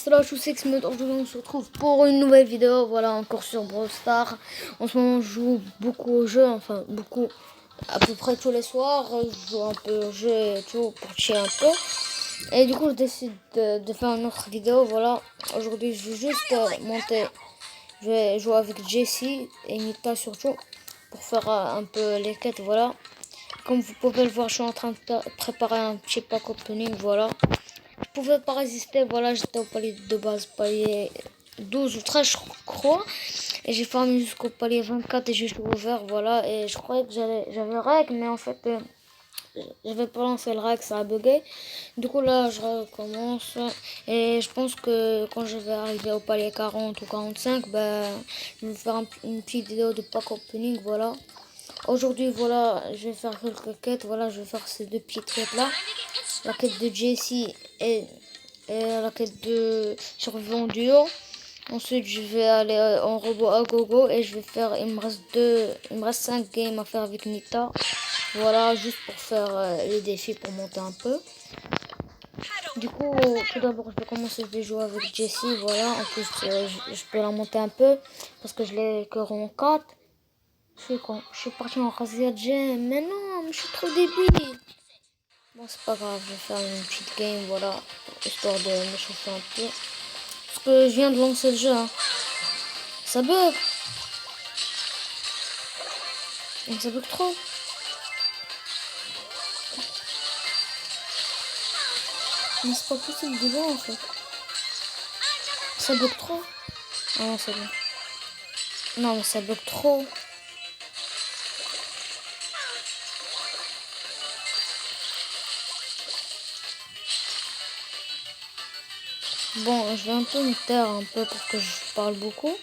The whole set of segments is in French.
cela, je sais que aujourd'hui on se retrouve pour une nouvelle vidéo, voilà, encore sur Brawl Stars. En ce moment, je joue beaucoup au jeu, enfin beaucoup, à peu près tous les soirs. Je joue un peu au jeu et tout pour chier un peu. Et du coup, je décide de faire une autre vidéo, voilà. Aujourd'hui, je vais juste monter, je vais jouer avec Jessie et Nita surtout, pour faire un peu les quêtes, voilà. Comme vous pouvez le voir, je suis en train de préparer un petit pack opening, voilà. Je pouvais pas résister, voilà, j'étais au palier de base, palier 12 ou 13 je crois, et j'ai farmé jusqu'au palier 24 et j'ai tout ouvert, voilà, et je croyais que j'avais le règle, mais en fait j'avais pas lancé le règle, ça a bugué. Du coup là je recommence, et je pense que quand je vais arriver au palier 40 ou 45, je vais faire une petite vidéo de pack opening, voilà. Aujourd'hui, voilà, je vais faire quelques quêtes, voilà, je vais faire ces deux petites quêtes là, la quête de Jessie et la quête de survivant duo. Ensuite, je vais aller en robot à gogo et je vais faire, il me reste 5 games à faire avec Nita. Voilà, juste pour faire les défis pour monter un peu. Du coup, tout d'abord, je vais commencer, je vais jouer avec Jessie, voilà. En plus, je peux la monter un peu parce que je l'ai que rang 4. Je suis parti en Razia Gem, mais non, mais je suis trop débile. Bon, c'est pas grave, je vais faire une petite game, voilà, histoire de me chauffer un peu. Parce que je viens de lancer le jeu, hein. Ça bug. Ça bug trop. Mais c'est pas possible de jouer en fait. Ça bug trop. Ah non, c'est bon. Non, mais ça bug trop. Bon, je vais un peu me taire un peu parce que je parle beaucoup.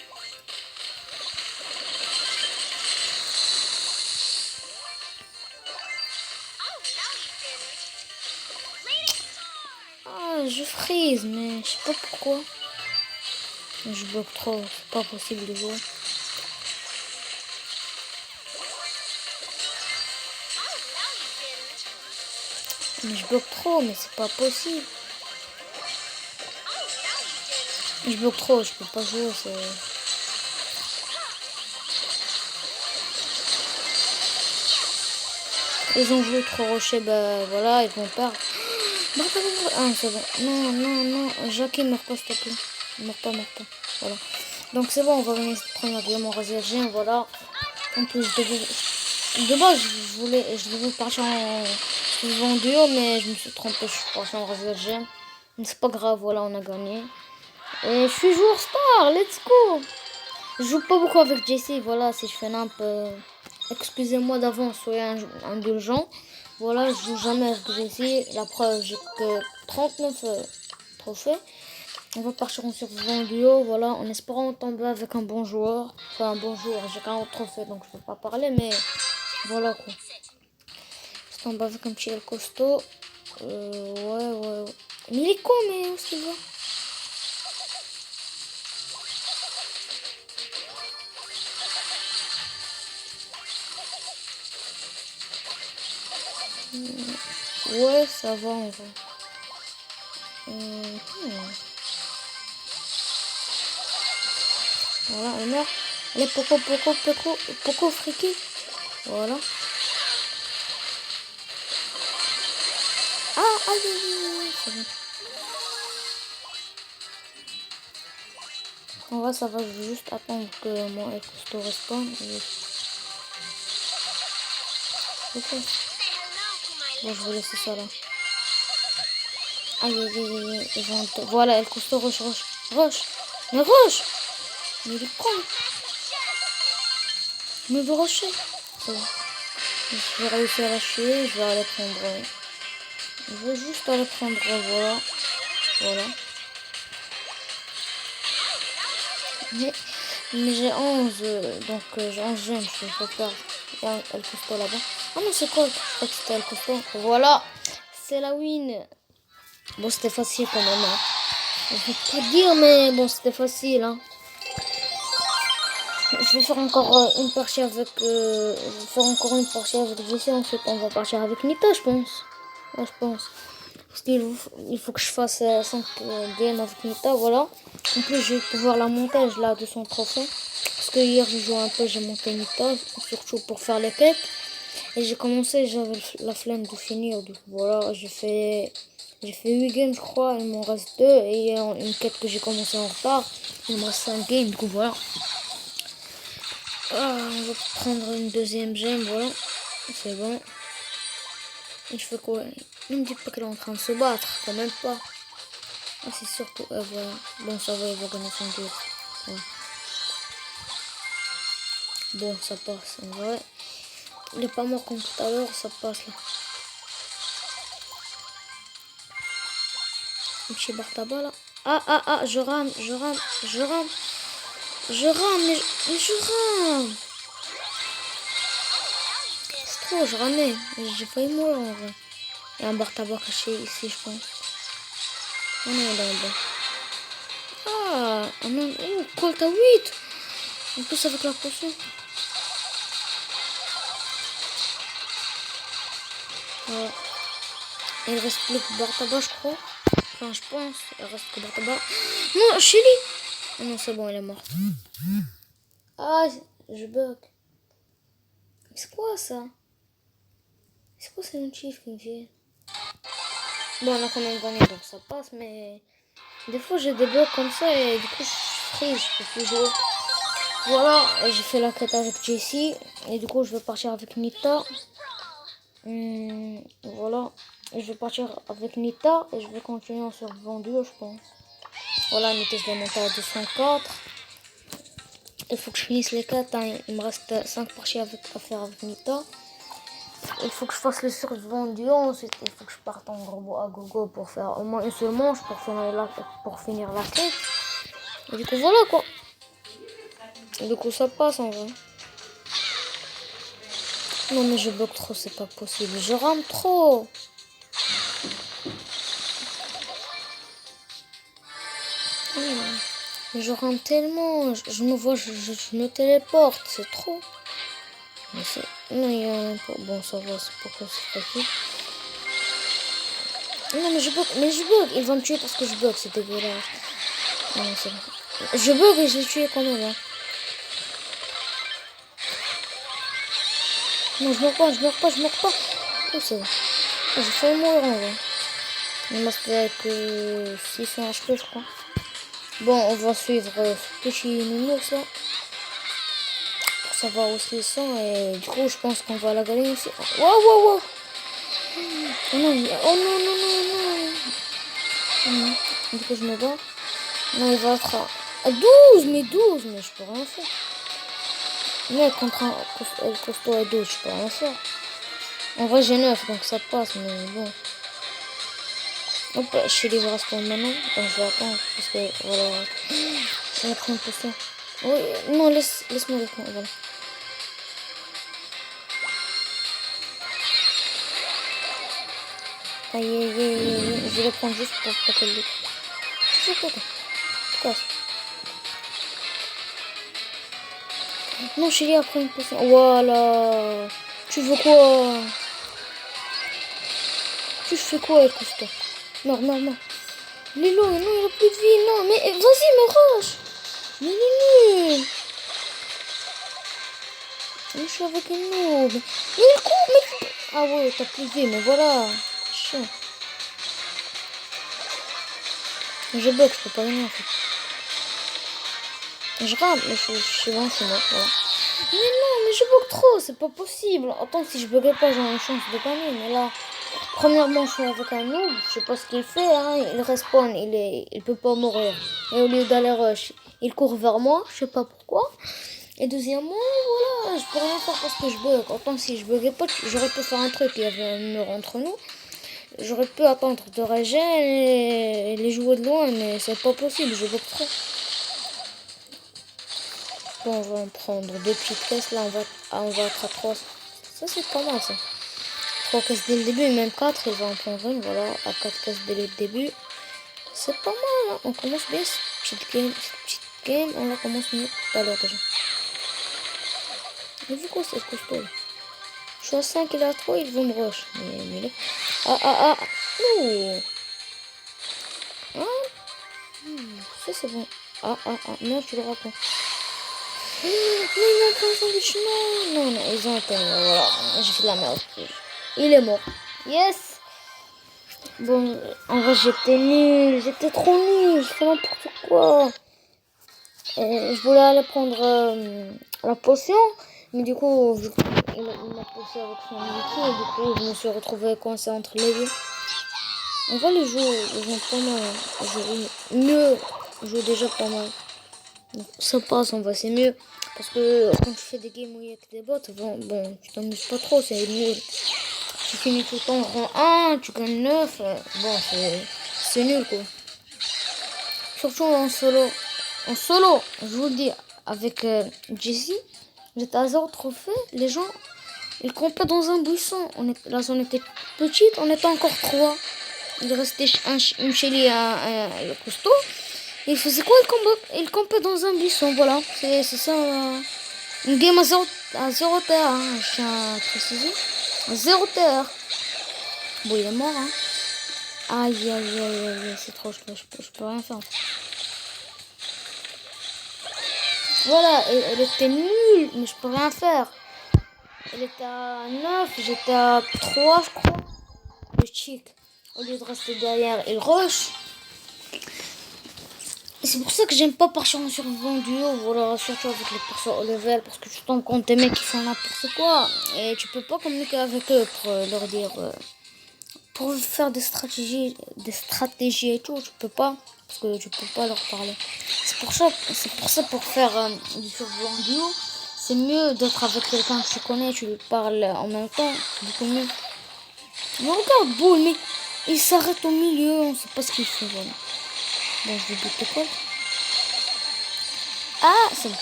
Ah, je freeze, mais je sais pas pourquoi. Je bug trop, c'est pas possible de jouer. Mais je bloque trop, mais c'est pas possible. Je bloque trop, je peux pas jouer, c'est... Ils ont joué trop rocher, bah voilà, ils vont perdre. Ah, c'est bon. Non, non, non, Jackie, meurs pas, s'il te plaît. Meurs pas, meurs pas. Voilà. Donc c'est bon, on va gagner cette première game en Razia, voilà. En plus, de base, je devais partir en duo, mais je me suis trompé, je suis parti en Razia. Mais c'est pas grave, voilà, on a gagné. Et je suis joueur star, let's go. Je joue pas beaucoup avec Jessie, voilà, si je fais n'importe... Excusez-moi d'avance, soyez indulgents. Voilà, je joue jamais avec Jessie. La preuve, j'ai que 39 trophées. On va partir en survivant duo, voilà, en espérant tomber avec un bon joueur. Enfin, un bon joueur, j'ai 40 trophées, donc je peux pas parler, mais voilà quoi. Je tombe avec un petit El costaud. Ouais. Mais il est con, mais où est-ce qu'il va? Ouais, ça va, on va. Voilà, elle meurt. Allez, Poco, friki. Voilà. Ah, allez, c'est bon. En vrai, ça va, je vais juste attendre que mon Ecosto respawn. Ok. Bon, je vais laisser ça là. Aïe. Voilà, El Costo rush. Mais rush. Mais il est con. Il me veut rusher. C'est bon. Je vais réussir à la tuer. Je vais aller prendre. Je vais juste aller prendre. Voilà. Mais j'ai 11. Donc j'ai 11 gemmes. Je ne peux pas perdre. Il y a un El Costo là-bas. Ah non, c'est quoi? Je crois que c'était El Costo. Voilà. C'est la win. Bon, c'était facile quand même. Hein. Je vais pas dire, mais bon, c'était facile. Hein. Je vais faire encore une partie avec. Je vais faire encore une partie avec Jessie. Ensuite, on va partir avec Nita, je pense. Ouais, je pense. Parce qu'il faut que je fasse 5 games avec Nita, voilà. En plus, je vais pouvoir la montage là de son trophée. Parce que hier, j'ai joué un peu, j'ai monté Nita, surtout pour faire les quêtes. Et j'ai commencé, j'avais la flemme de finir. Donc voilà, j'ai fait 8 games, je crois. Il m'en reste 2. Et il y a une quête que j'ai commencé en retard. Il me reste 5 games, du coup voilà. Ah, on va prendre une deuxième gemme, voilà. C'est bon. Et je fais quoi? Ne me dites pas qu'elle est en train de se battre, quand même pas. Ah, c'est sûr que... voilà. Bon, ça va, il va gagner son tour. Ouais. Bon, ça passe, en vrai. Il est pas mort comme tout à l'heure, ça passe là. Un petit Bartaba là. Ah, je rame, mais je rame. C'est trop, je ramais. J'ai failli mourir en vrai. Il y a un Bartaba caché ici, je pense. Oh non, il est en bas. Ah non, oh, Colt à 8. En plus avec la potion. Voilà. Il reste plus que Bartaba, je crois. Enfin, je pense. Il reste que Bartaba. Non, Shelly. Oh non, c'est bon, elle est morte. Ah, je bug. C'est quoi ça? C'est quoi ce chiffre qui me fait? Bon, on a quand même gagné, donc ça passe, mais des fois j'ai des bugs comme ça et du coup je freeze, je peux plus jouer. Voilà, j'ai fait la quête avec Jessie et du coup je vais partir avec Nita. Voilà, je vais partir avec Nita et je vais continuer en survivant duo, je pense. Voilà, Nita, je l'ai monté à 204. Il faut que je finisse les quêtes, hein. Il me reste 5 parties à faire avec Nita. Il faut que je fasse le survivant duo, ensuite il faut que je parte en robot à gogo pour faire au moins une seule manche pour finir la quête. Et du coup voilà quoi. Et du coup ça passe en vrai. Non mais je bug trop, c'est pas possible. Je rame trop. Je rame tellement. Je me vois, je me téléporte, c'est trop. Mais non, il y a un peu... Bon ça va, c'est pourquoi c'est facile. Non mais je bug, il va me tuer parce que je bug, c'est dégueulasse. Non, c'est bon. Je bug et je l'ai tué quand même. Hein. Non, je meurs pas. Oh, c'est bon. J'ai failli mourir en vrai. Il me reste que 600 HP, je crois. Bon, on va suivre ce petit nounours là. Pour savoir où ils sont. Et du coup, je pense qu'on va la gagner aussi. Wow. Oh non, non. Du coup, je me bats. Non, il va être à 12, mais je peux rien faire. Mais contre un costaud à 12, je peux rien faire. En vrai, j'ai 9, donc ça passe, mais bon. Hop, je suis libre à ce moment maintenant. Donc je vais attendre, parce que voilà. On va prendre une potion. Oui, non, laisse-moi. Voilà. Aïe. Je vais le prendre juste pour pas qu'elle le. Je sais pas. Non, Chérie a pris une potion. Voilà. Tu veux quoi? Tu fais quoi avec ça? Non. Lilo, non, il a plus de vie. Non, mais vas-y, me rush. Mais il est nul. Je suis avec un noob. Mais il court, mais... Ah ouais, t'as plus de vie, mais voilà. Chiant. Je bug, je peux pas gagner en fait. Je rame, mais je suis bon, je suis mort, voilà. Mais non, mais je bug trop, c'est pas possible. Attends, si je buguais pas, j'aurais une chance de gagner, mais là... Premièrement, je suis avec un noob, je sais pas ce qu'il fait, hein. Il respawn, il peut pas mourir. Et au lieu d'aller rush, il court vers moi, je sais pas pourquoi. Et deuxièmement, voilà, je peux rien faire parce que je bug. Autant si je buguais pas, j'aurais pu faire un truc, il y avait un mur entre nous. J'aurais pu attendre de régène et les jouer de loin, mais c'est pas possible, je bug trop. Bon, on va en prendre 2 petites caisses, là on va être à 3. Ça c'est pas mal ça. 3 caisses dès le début, même 4, il va en prendre une, voilà, à 4 caisses dès le début. C'est pas mal, hein. On commence bien cette petite game, on la commence mieux tout à l'heure déjà. Mais vu quoi c'est costaud là. Je suis à 5, il est à 3, il veut me rush. Mais là... Ah. Oh. Ah, ça c'est bon. Non, tu le racontes. Mais ils n'ont pas un sandwich, non, ils ont été, voilà, j'ai fait de la merde. Il est mort. Yes. Bon, en vrai, j'étais nulle, j'étais trop nulle, j'ai fait n'importe quoi. Je voulais aller prendre la potion, mais du coup, il m'a poussé avec son ulti, et du coup, je me suis retrouvée coincée entre les deux. On va les jouer, ils jouent pas mal. Ils jouent mieux, ils jouent déjà pas mal. Donc, ça passe, on va, c'est mieux. Parce que quand tu fais des games où il y a que des bots, bon tu t'amuses pas trop, c'est nul. Tu finis tout le temps rang 1, tu gagnes 9, bon, c'est nul quoi. Surtout en solo. En solo, je vous le dis, avec Jessie, j'étais à 0 trophée, les gens, ils campaient dans un buisson. La zone était petite, on était encore 3. Il restait une chélie à costaud. Et il faisait quoi? Il campait dans un buisson, voilà. C'est ça. Une game à 0 TR, hein, je tiens à préciser. À 0 TR. Bon, il est mort, hein. Aïe, c'est trop, je peux rien faire. Voilà, elle était nulle, mais je peux rien faire. Elle était à 9, j'étais à 3, je crois. Le chic, au lieu de rester derrière, il rush. C'est pour ça que j'aime pas partir en survivant duo, voilà, surtout avec les persos au level, parce que tu tombes contre des mecs qui font n'importe quoi, et tu peux pas communiquer avec eux pour leur dire, pour faire des stratégies et tout, tu peux pas, parce que tu peux pas leur parler. C'est pour ça pour faire du survivant duo, c'est mieux d'être avec quelqu'un que tu connais, tu lui parles en même temps, c'est beaucoup mieux. Mais regarde, Bull, mais il s'arrête au milieu, on sait pas ce qu'il fait, voilà. Bon, je vais buter quoi? Ah, c'est bon.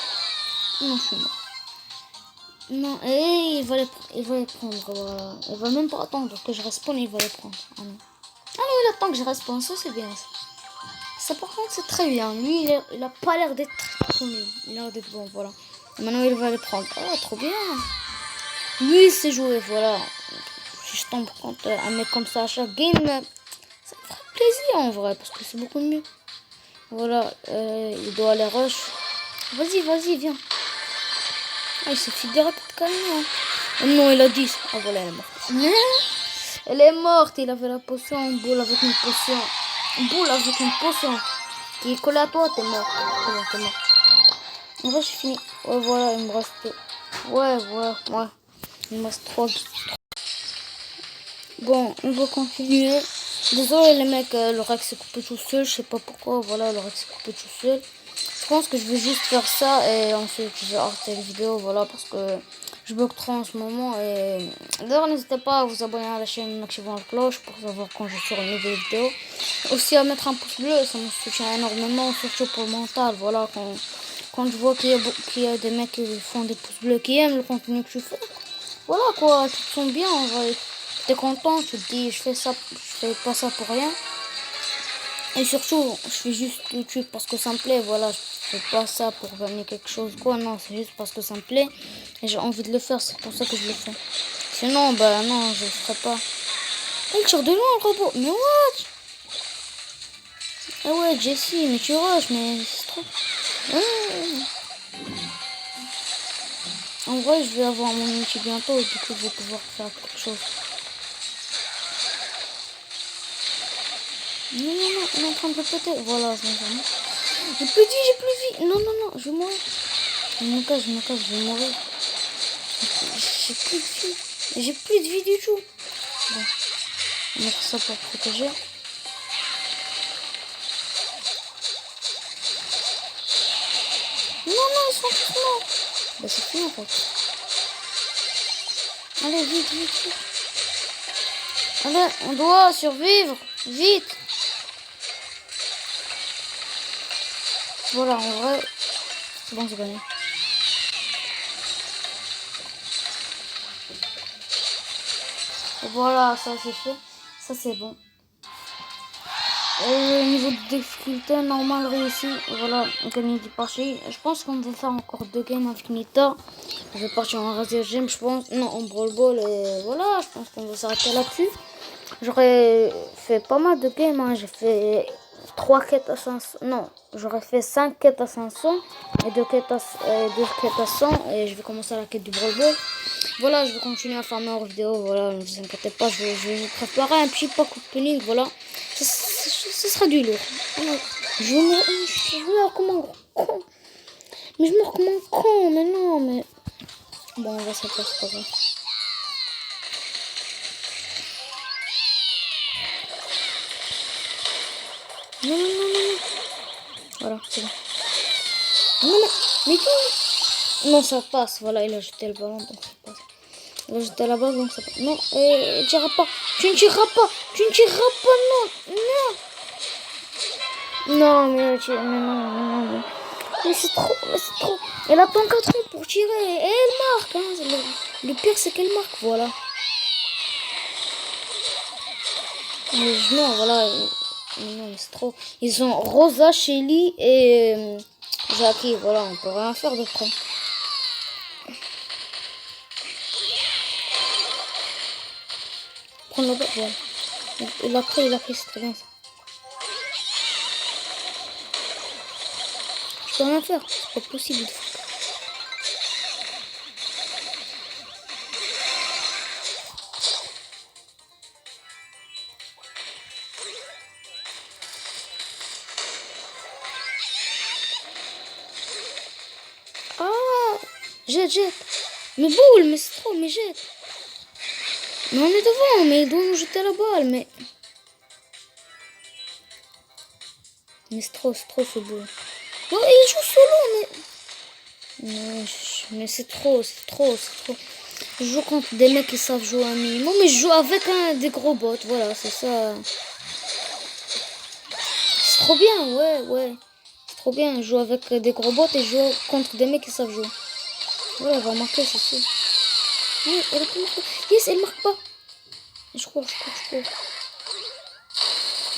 Non, je suis mort. Non, et il va les prendre, voilà. Il va même pas attendre que je respawn, il va les prendre. Ah non, il attend que je respawn, ça c'est bien. Ça par contre c'est très bien. Lui, il a pas l'air d'être trop nul. Il a l'air d'être bon, voilà. Et maintenant il va les prendre. Oh, trop bien. Lui, il sait jouer, voilà. Si je tombe contre un mec comme ça à chaque game, ça me ferait plaisir en vrai, parce que c'est beaucoup mieux. Voilà, il doit aller rush. Vas-y, viens. Ah, il suffit direct de calmer. Hein. Oh non, il a 10. Ah voilà, elle est morte. Elle est morte, il avait la potion, boule avec une potion. Boule avec une potion. Qui est collée à toi, t'es mort. T'es mort. En vrai, j'ai fini. Ouais, voilà, il me reste... Ouais. Il me reste 3. Bon, on va continuer. Désolé les mecs, le rec s'est coupé tout seul, je sais pas pourquoi, voilà, le rec s'est coupé tout seul. Je pense que je vais juste faire ça et ensuite je vais arrêter la vidéo, voilà, parce que je bug trop en ce moment. Et d'ailleurs, n'hésitez pas à vous abonner à la chaîne en activant la cloche pour savoir quand je sors une nouvelle vidéo. Aussi à mettre un pouce bleu, ça me soutient énormément, surtout pour le mental, voilà, quand je vois qu'il y a des mecs qui font des pouces bleus, qui aiment le contenu que tu fais. Voilà quoi, tu te sens bien en vrai. T'es content, tu te dis je fais pas ça pour rien. Et surtout, je fais juste YouTube parce que ça me plaît, voilà, je fais pas ça pour gagner quelque chose quoi, non, c'est juste parce que ça me plaît et j'ai envie de le faire, c'est pour ça que je le fais. Sinon, bah non, je le ferai pas. Il tire de loin le robot, mais what? Ah ouais, Jessie, mais tu rush, mais c'est trop... En vrai, je vais avoir mon ulti bientôt et du coup, je vais pouvoir faire quelque chose. Non, il est en train de le péter. Voilà, c'est bon. J'ai plus de vie. Non, je vais mourir. Je me casse, je vais mourir. J'ai plus de vie du tout. Bon, on va mettre ça pour protéger. Non, ils sont tous morts. Bah, c'est fini en fait. Allez, vite. Allez, on doit survivre. Vite. Voilà, en vrai, c'est bon, c'est gagné. Voilà, ça c'est fait. Ça c'est bon. Niveau de difficulté, normal réussi. Voilà, on gagne 10 parties. Je pense qu'on va faire encore 2 games avec Nita. Je vais partir en Razor Gym, je pense. Non, en Brawl Ball. Et voilà, je pense qu'on va s'arrêter là-dessus. j'aurais fait pas mal de games, hein. J'ai fait 3 quêtes à 500, non, j'aurais fait 5 quêtes à 500 et 2 quêtes à 100 et je vais commencer la quête du Brawl Ball. Voilà, je vais continuer à farmer hors vidéo, voilà, ne vous inquiétez pas, je vais vous préparer un petit pack opening, voilà, ce sera du lourd. Voilà. Je meurs comme un gros con, mais je meurs comme un con, mais non, mais... Bon, on va s'appeler, c'est pas grave. Non, non, non, non, non. Voilà, c'est bon. Non, non, mais tout. Non, ça passe, voilà, il a jeté le ballon, donc ça passe. Il a jeté la balle, donc ça passe. Non, tu tireras pas. Tu ne tireras pas. Tu ne tireras pas, non. Non. Non, mais non. Mais c'est trop, Elle attend 4 ans pour tirer. Et elle marque, hein. Le pire, c'est qu'elle marque, voilà. Mais non, voilà. Non, mais c'est trop. Ils ont Rosa, Shelly et Jackie, voilà, on peut rien faire de près. Prendre le bas, voilà. Il a pris, c'est très bien ça. Je peux rien faire, c'est pas possible. Ah, jette. Mais boule, mais c'est trop, mais jette. Mais on est devant, mais il doit nous jeter la balle, mais... Mais c'est trop ce boule. Non, il joue solo, mais... Non, mais c'est trop. Je joue contre des mecs qui savent jouer un minimum, mais je joue avec des gros bots, voilà, c'est ça. C'est trop bien, ouais. C'est trop bien, je joue avec des gros bots et je joue contre des mecs qui savent jouer. Ouais, elle va marquer, c'est sûr. Oui, elle a pas marqué. Yes, elle marque pas. Je cours.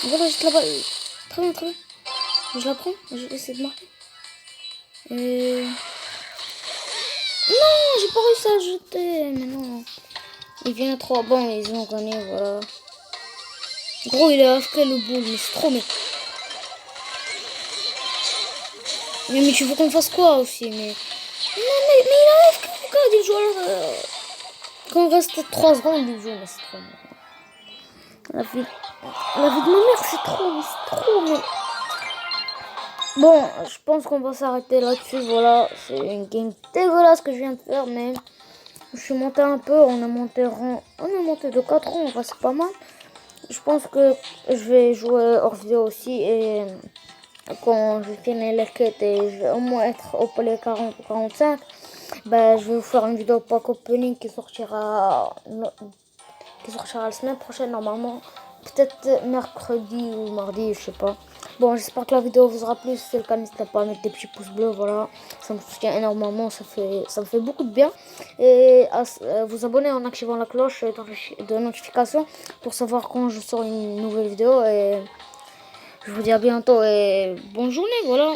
Voilà, je te la balle. Très bien. Je la prends, je vais essayer de marquer. Non, j'ai pas réussi à jeter, mais non. Il vient à 3 bon, ils ont gagné, voilà. Gros, il a AFK le boule, mais c'est trop, mais tu veux qu'on fasse quoi aussi, mais... Non, mais il a AFK, regarde, il joue alors... Quand il reste 3 secondes, il joue, mais c'est trop. La vie de ma mère, c'est trop, mais... Bon, je pense qu'on va s'arrêter là-dessus, voilà. C'est une game dégueulasse que je viens de faire, mais... Je suis monté un peu, on a monté de 4 rangs, enfin c'est pas mal. Je pense que je vais jouer hors vidéo aussi et quand je finis les quêtes et je vais au moins être au palier 40 ou 45, ben, je vais vous faire une vidéo pack opening qui sortira la semaine prochaine normalement. Peut-être mercredi ou mardi, je sais pas. Bon, j'espère que la vidéo vous aura plu. Si c'est le cas, n'hésitez pas à mettre des petits pouces bleus, voilà. Ça me soutient énormément, ça me fait beaucoup de bien. Et à vous abonner en activant la cloche de notification pour savoir quand je sors une nouvelle vidéo. Et je vous dis à bientôt et bonne journée, voilà.